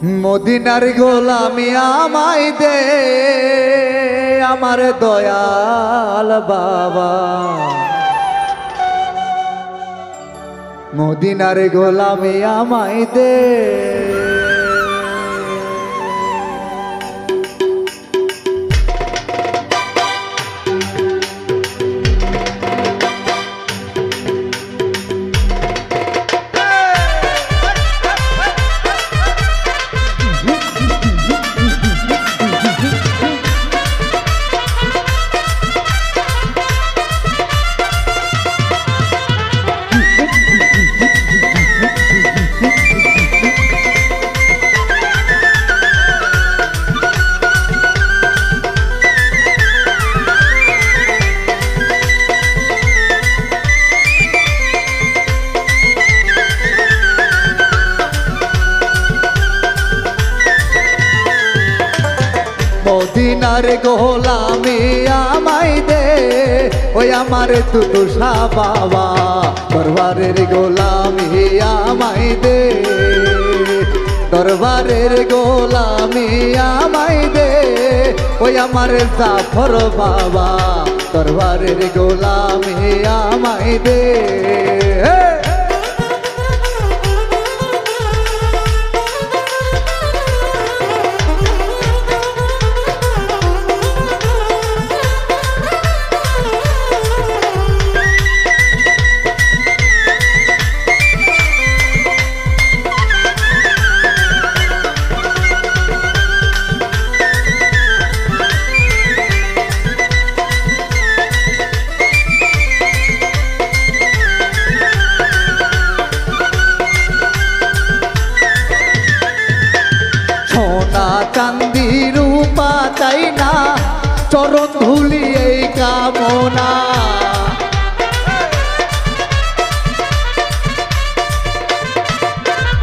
মদিনার গোলামি আমায় দে আমার দয়াল বাবা, মদিনার গোলামি আমায় দে। মদিনার গোলামি আমায় দে, ওই আমার তুষা বাবা, দরবারের গোলামি আমায় দে, দরবারের গোলামি আমায় দে, ওই আমার জাফর বাবা, দরবারের গোলামি আমায় দে। সোনা চাঁদি রূপা চাই না, চরণ ধুলি এই কামনা,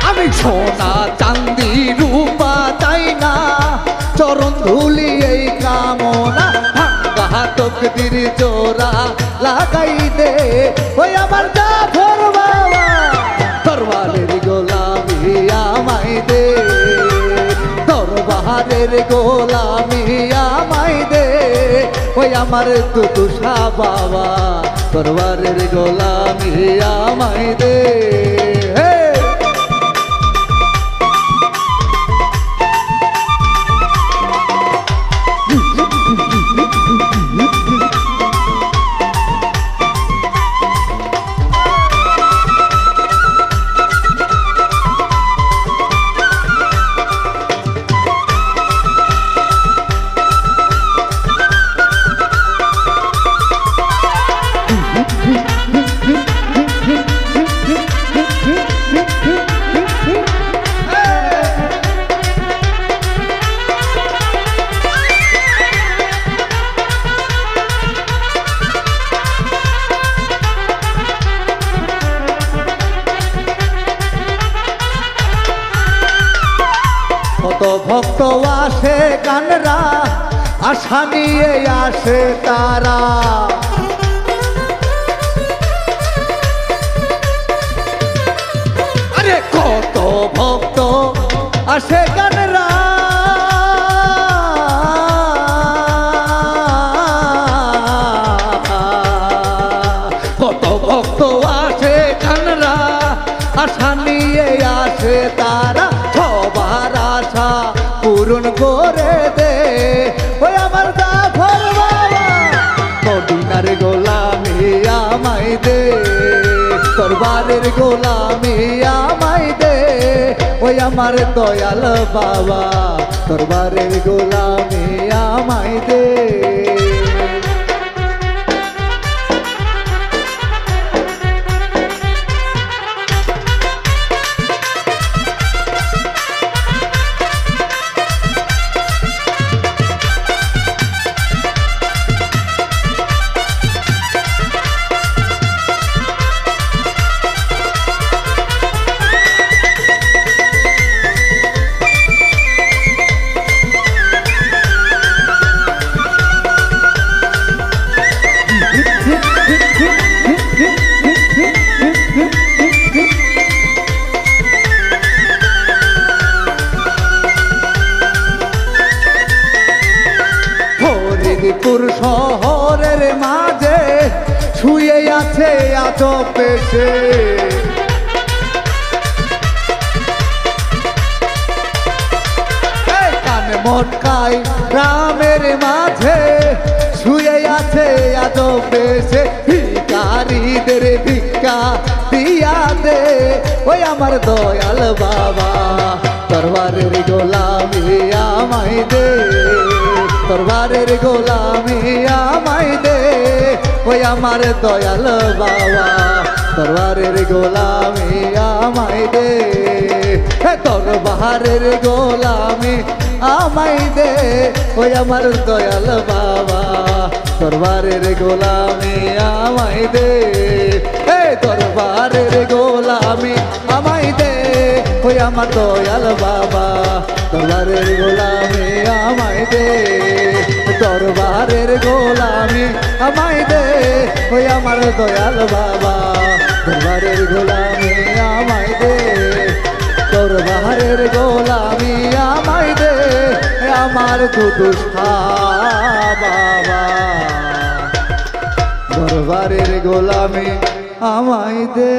আমি সোনা চাঁদি রূপা চাই না, চরণ ধুলি এই কামনা, ভাঙ্গা তকদির জোড়া লাগাই দে, ওই আমার জাফর বাবা, দরবারের গোলামি আমায় দে, দরবারের গোলামি আমায় দে, ওই আমার তুষা বাবা, দরবারের গোলামি আমায় দে। কত ভক্ত আসে কানরা, আশা নিয়ে আসে তারা, আরে কত ভক্ত আসে কানরা, কত ভক্ত আসে কানরা, আশা নিয়ে আসে তারা, সবার আশা পূরণ করে দে, ওই আমার জাফর বাবা, মদিনার গোলামি আমায় দে, দরবারের গোলামি আমায় দে, ওই আমার দয়াল বাবা, দরবারের গোলামি আমায় দে। ফরিদপুর শহরের মাঝে শুয়ে আছে আজব বেশে কানে মটকাই গ্রামের মাঝে শুয়ে আছে আজব বেশে ভিখারিদের ভিক্ষা দিয়া দে ওই আমার দয়াল বাবা দরবারের গোলামি আমায় দে দরবারের গোলামি আমায় দে ওই আমার দয়াল বাবা দরবারের গোলামি আমায় দে দরবারের গোলামি আমায় দে ওই আমার দয়াল বাবা দরবারের গোলামি আমায় দে দরবারের গোলামি আমায় দে ওই আমার দয়াল বাবা দরবারের গোলামি আমায় দে দরবারের গোলামি আমায় দে ওই আমার দয়াল বাবা দরবারের গোলামি আমায় দে দরবারের গোলামি আমায় দে আমার দুদুষা বাবা দরবারের গোলামি আমায় দে